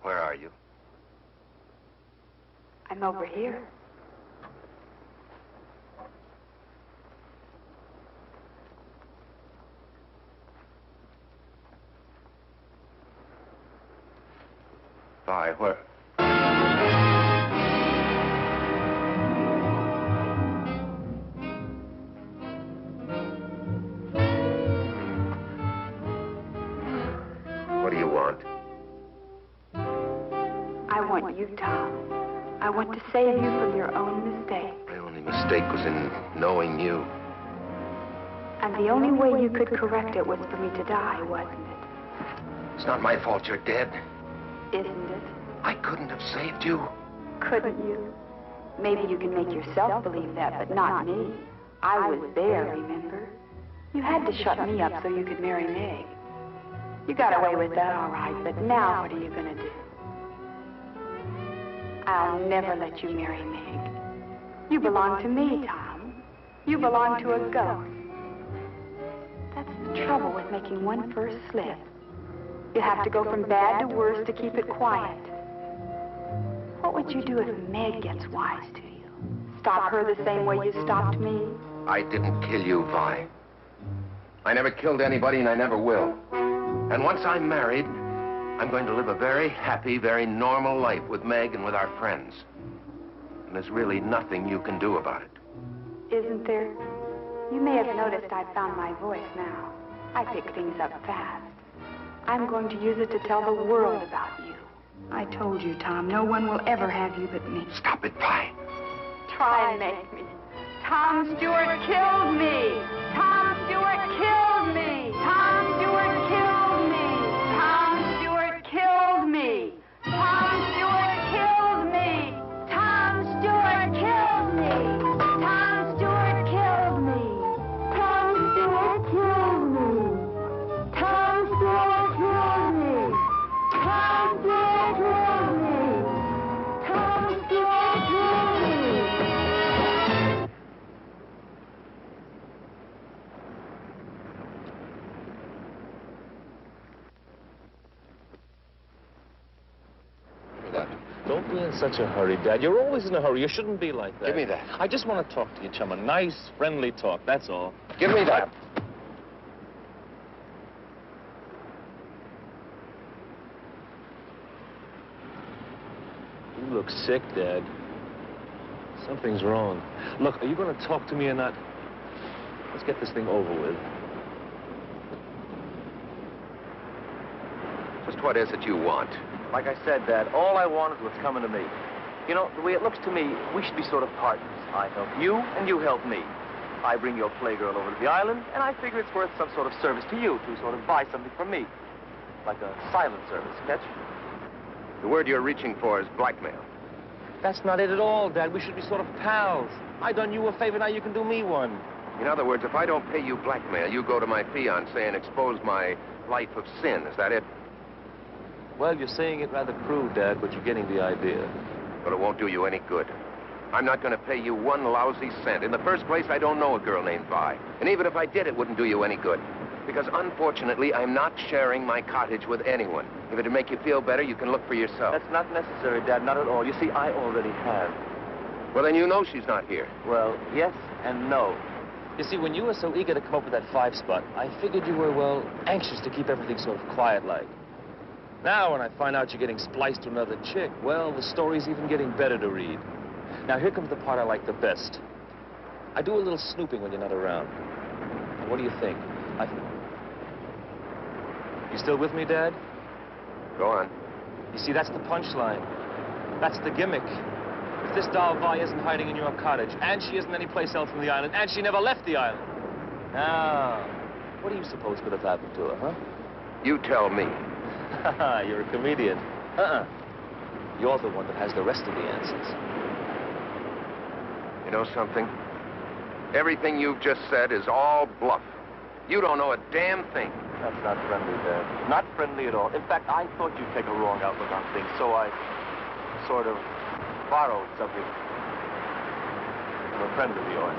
Where are you? I'm over here. Vi, where? What do you want? I want you, Tom. I want to save you from your own mistake. My only mistake was in knowing you. And the only way you could correct it was for me to die, wasn't it? It's not my fault you're dead. Isn't it? I couldn't have saved you. Couldn't you? Maybe you can make yourself believe that, but not me. I was there, remember? You had to shut me up so you could marry Meg. You got away with that all right, but now what are you going to do? I'll never let you marry Meg. You belong to me, Tom. You belong to a ghost. That's the trouble with making one first slip. You have to go from bad to worse to keep it quiet. What would you do if Meg gets wise to you? Stop her the same way you stopped me? I didn't kill you, Vi. I never killed anybody, and I never will. And once I'm married, I'm going to live a very happy, very normal life with Meg and with our friends. And there's really nothing you can do about it. Isn't there? You may have noticed I found my voice now. I pick things up fast. I'm going to use it to tell the world about you. I told you, Tom, no one will ever have you but me. Stop it, Vi. Try and make me. Tom Stewart killed me. Tom Stewart killed me. Tom Stewart killed me. Tom Stewart killed me. Tom Stewart killed me. Tom Stewart killed me. Tom Stewart killed me. Tom Stewart killed me. Tom Stewart killed me. Tom Stewart killed me. Tom Stewart killed me. Don't be in such a hurry, Dad. You're always in a hurry. You shouldn't be like that. Give me that. I just want to talk to you, chum. A nice, friendly talk, that's all. Give me that. You look sick, Dad. Something's wrong. Look, are you going to talk to me or not? Let's get this thing over with. Just what is it you want? Like I said, Dad, all I wanted was coming to me. You know, the way it looks to me, we should be sort of partners. I help you, and you help me. I bring your playgirl over to the island, and I figure it's worth some sort of service to you to sort of buy something from me. Like a silent service, catch? The word you're reaching for is blackmail. That's not it at all, Dad. We should be sort of pals. I done you a favor, now you can do me one. In other words, if I don't pay you blackmail, you go to my fiancé and expose my life of sin. Is that it? Well, you're saying it rather crude, Dad, but you're getting the idea. But it won't do you any good. I'm not going to pay you one lousy cent. In the first place, I don't know a girl named Vi. And even if I did, it wouldn't do you any good. Because unfortunately, I'm not sharing my cottage with anyone. If it'd make you feel better, you can look for yourself. That's not necessary, Dad, not at all. You see, I already have. Well, then you know she's not here. Well, yes and no. You see, when you were so eager to come up with that 5 spot, I figured you were, well, anxious to keep everything sort of quiet-like. Now, when I find out you're getting spliced to another chick, well, the story's even getting better to read. Now, here comes the part I like the best. I do a little snooping when you're not around. What do you think? You still with me, Dad? Go on. You see, that's the punchline. That's the gimmick. If this doll Vi isn't hiding in your cottage, and she isn't anyplace else on the island, and she never left the island. Now, what do you suppose could have happened to her, huh? You tell me. You're a comedian. You're the one that has the rest of the answers. You know something? Everything you've just said is all bluff. You don't know a damn thing. That's not friendly, Dad. Not friendly at all. In fact, I thought you'd take a wrong outlook on things, so I sort of borrowed something from a friend of yours.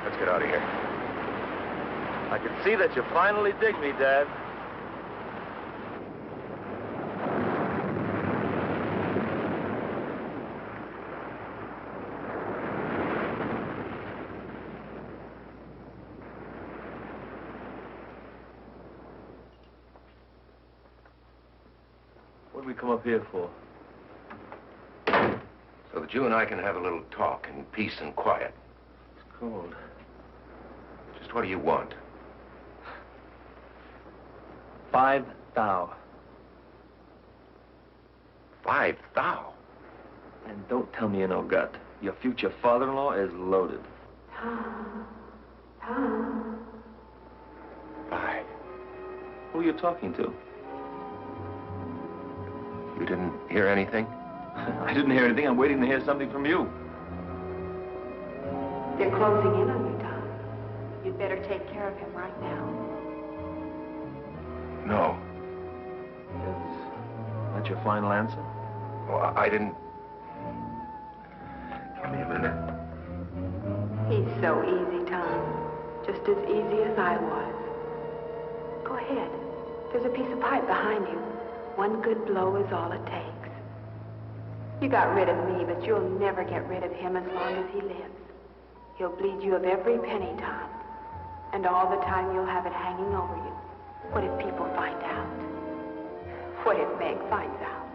Let's get out of here. I can see that you finally dig me, Dad. What did we come up here for? So that you and I can have a little talk in peace and quiet. It's cold. Just what do you want? 5 thou. 5 thou? And don't tell me you no gut. Your future father-in-law is loaded. Tom. 5. Who are you talking to? You didn't hear anything? I didn't hear anything. I'm waiting to hear something from you. They're closing in on you, Tom. You'd better take care of him right now. No. Is that your final answer? Oh, I didn't... Give me a minute. He's so easy, Tom. Just as easy as I was. Go ahead. There's a piece of pipe behind you. One good blow is all it takes. You got rid of me, but you'll never get rid of him as long as he lives. He'll bleed you of every penny, Tom. And all the time you'll have it hanging over you. What if people find out? What if Meg finds out?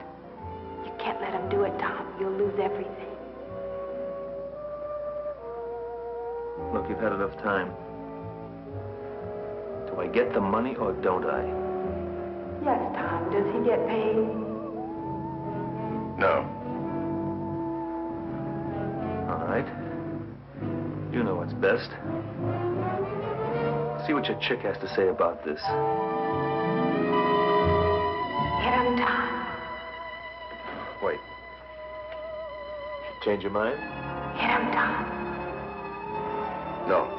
You can't let him do it, Tom. You'll lose everything. Look, you've had enough time. Do I get the money or don't I? Yes, Tom. Does he get paid? No. All right. You know what's best. See what your chick has to say about this. Hit him, Tom. Wait. Change your mind? Hit him, Tom. No.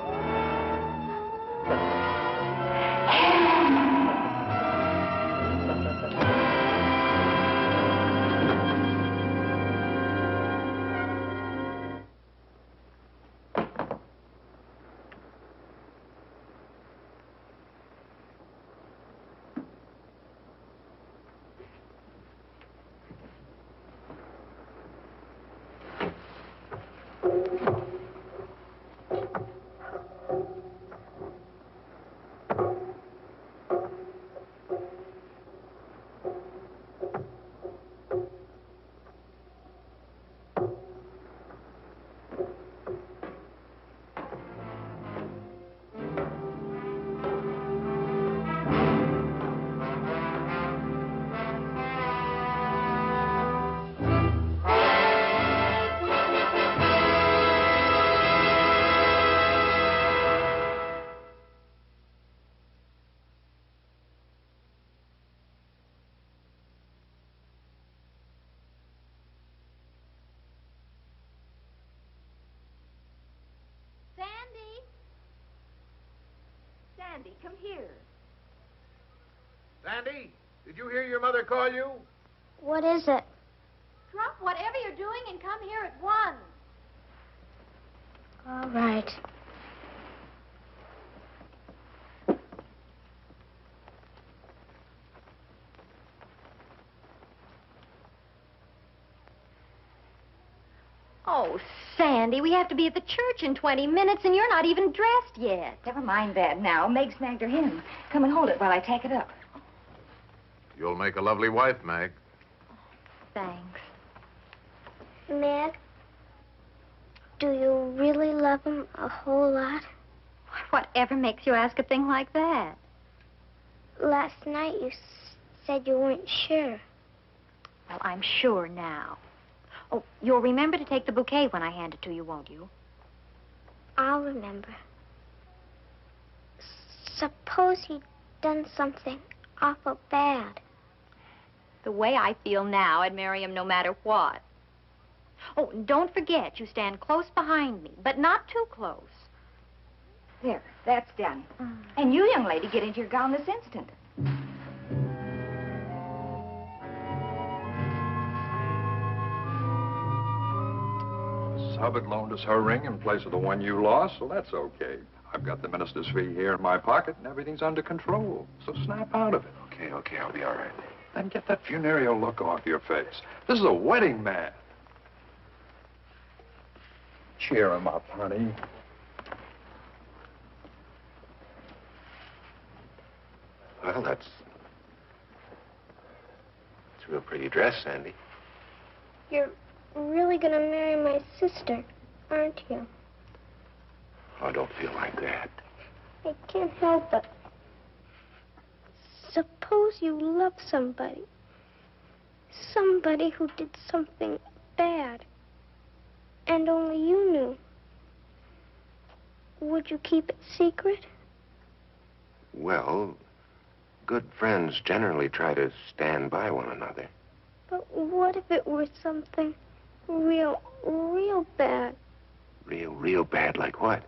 Sandy, come here. Sandy, did you hear your mother call you? What is it? Drop whatever you're doing and come here at once. All right. Oh, Sandy, we have to be at the church in 20 minutes, and you're not even dressed yet. Never mind that now. Meg snagged her hymn. Come and hold it while I tack it up. You'll make a lovely wife, Meg. Thanks. Meg, do you really love him a whole lot? Whatever makes you ask a thing like that? Last night you said you weren't sure. Well, I'm sure now. Oh, you'll remember to take the bouquet when I hand it to you, won't you? I'll remember. Suppose he'd done something awful bad. The way I feel now, I'd marry him no matter what. Oh, and don't forget, you stand close behind me, but not too close. There, that's done. And you, young lady, get into your gown this instant. Miss Hubbard loaned us her ring in place of the one you lost, so that's okay. I've got the minister's fee here in my pocket, and everything's under control. So snap out of it. Okay, I'll be all right. Then get that funereal look off your face. This is a wedding man. Cheer him up, honey. Well, that's a real pretty dress, Sandy. You're really gonna marry my sister, aren't you? Oh, don't feel like that. I can't help it. Suppose you love somebody. Somebody who did something bad. And only you knew. Would you keep it secret? Well, good friends generally try to stand by one another. But what if it were something real bad? Real bad, like what?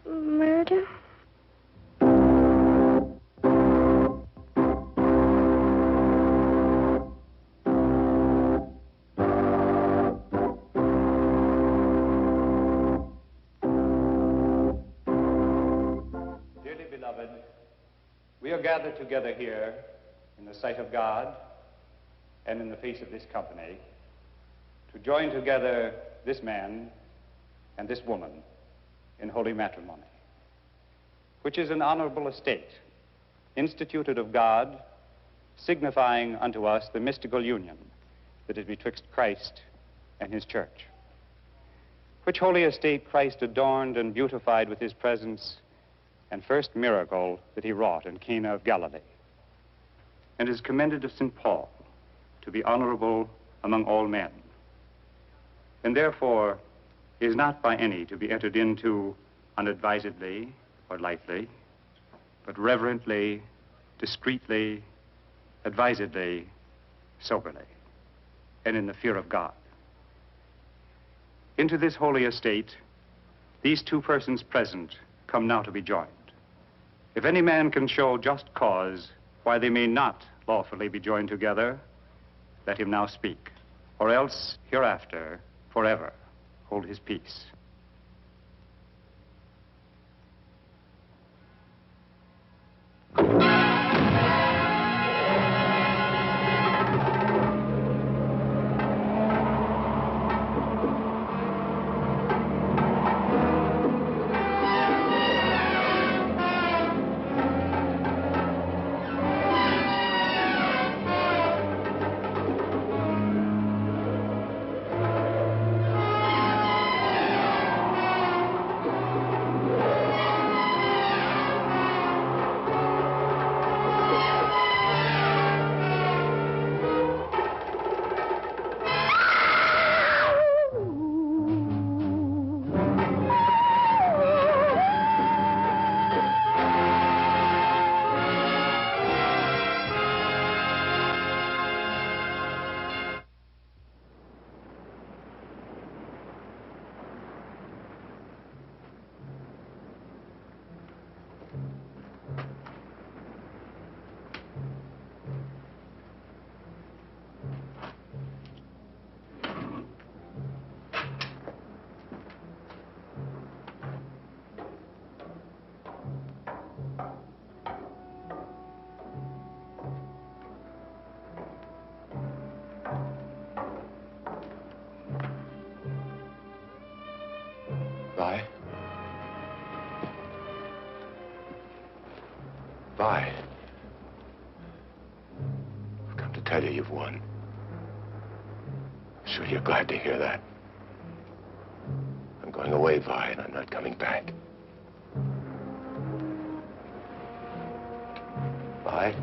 Murder? Dearly beloved, we are gathered together here in the sight of God and in the face of this company to join together this man and this woman in holy matrimony, which is an honorable estate instituted of God, signifying unto us the mystical union that is betwixt Christ and his church, which holy estate Christ adorned and beautified with his presence and first miracle that he wrought in Cana of Galilee, and is commended of St. Paul to be honorable among all men, and therefore is not by any to be entered into unadvisedly or lightly, but reverently, discreetly, advisedly, soberly, and in the fear of God. Into this holy estate, these two persons present come now to be joined. If any man can show just cause why they may not lawfully be joined together, let him now speak, or else hereafter, forever, hold his peace. Vi. I've come to tell you you've won. I'm sure you're glad to hear that. I'm going away, Vi, and I'm not coming back. Vi?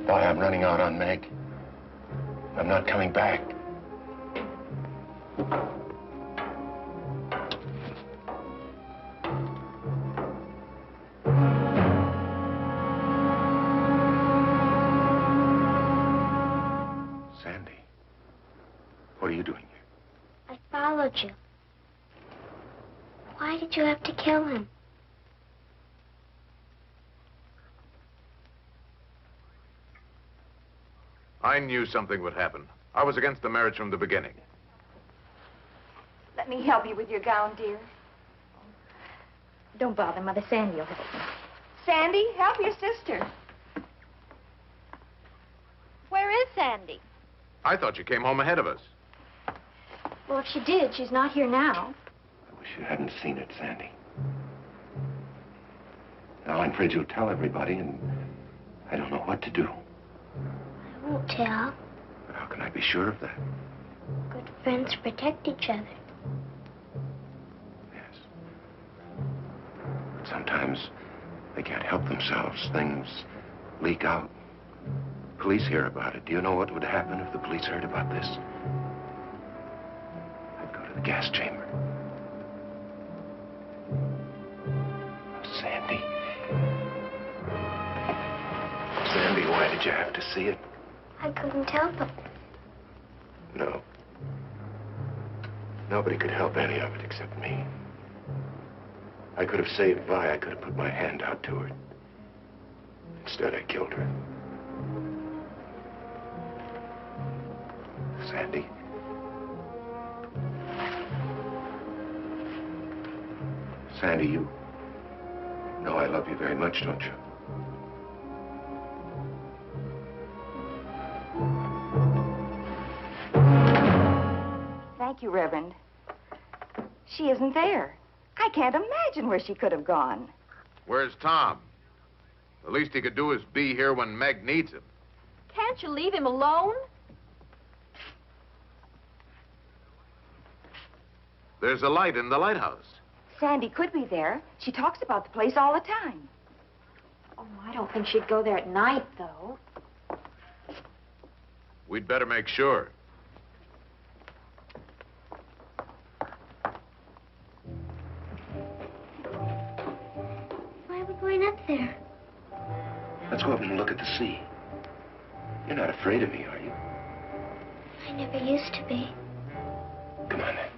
Vi, I'm running out on Meg. I'm not coming back. Sandy, what are you doing here? I followed you. Why did you have to kill him? I knew something would happen. I was against the marriage from the beginning. Let me help you with your gown, dear. Don't bother, Mother. Sandy will help me. Sandy, help your sister. Where is Sandy? I thought you came home ahead of us. Well, if she did, she's not here now. I wish you hadn't seen it, Sandy. Now I'm afraid you'll tell everybody, and I don't know what to do. I won't tell. But how can I be sure of that? Good friends protect each other. Yes. But sometimes they can't help themselves. Things leak out. Police hear about it. Do you know what would happen if the police heard about this? I'd go to the gas chamber. Sandy. Sandy, why did you have to see it? I couldn't help it. No. Nobody could help any of it except me. I could have saved Vi. I could have put my hand out to her. Instead, I killed her. Sandy. Sandy, you know I love you very much, don't you? Thank you, Reverend. She isn't there. I can't imagine where she could have gone. Where's Tom? The least he could do is be here when Meg needs him. Can't you leave him alone? There's a light in the lighthouse. Sandy could be there. She talks about the place all the time. Oh, I don't think she'd go there at night, though. We'd better make sure. Why are we going up there? Let's go up and look at the sea. You're not afraid of me, are you? I never used to be. Come on, then.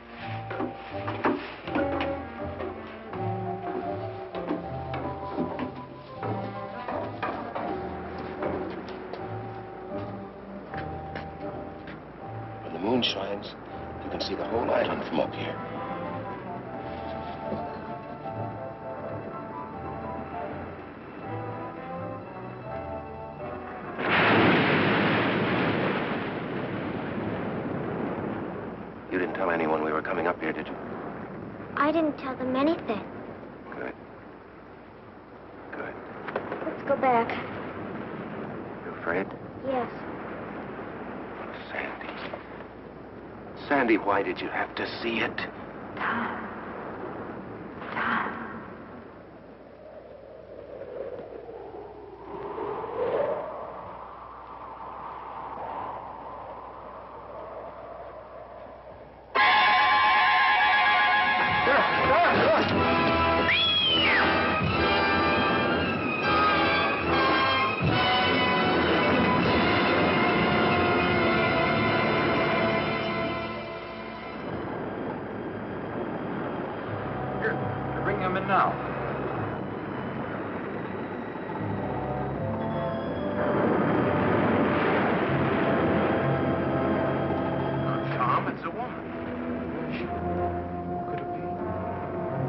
When the moon shines, you can see the whole island from up here. You didn't tell anyone we were coming up here, did you? I didn't tell them anything. Good. Good. Let's go back. You afraid? Yes. Sandy. Sandy, why did you have to see it? Tom. Tom. Bring him in now. Tom, it's a woman. Could it be?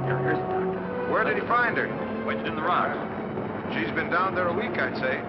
Here's the doctor. Where did he find her? Wedged in the rocks. She's been down there a week, I'd say.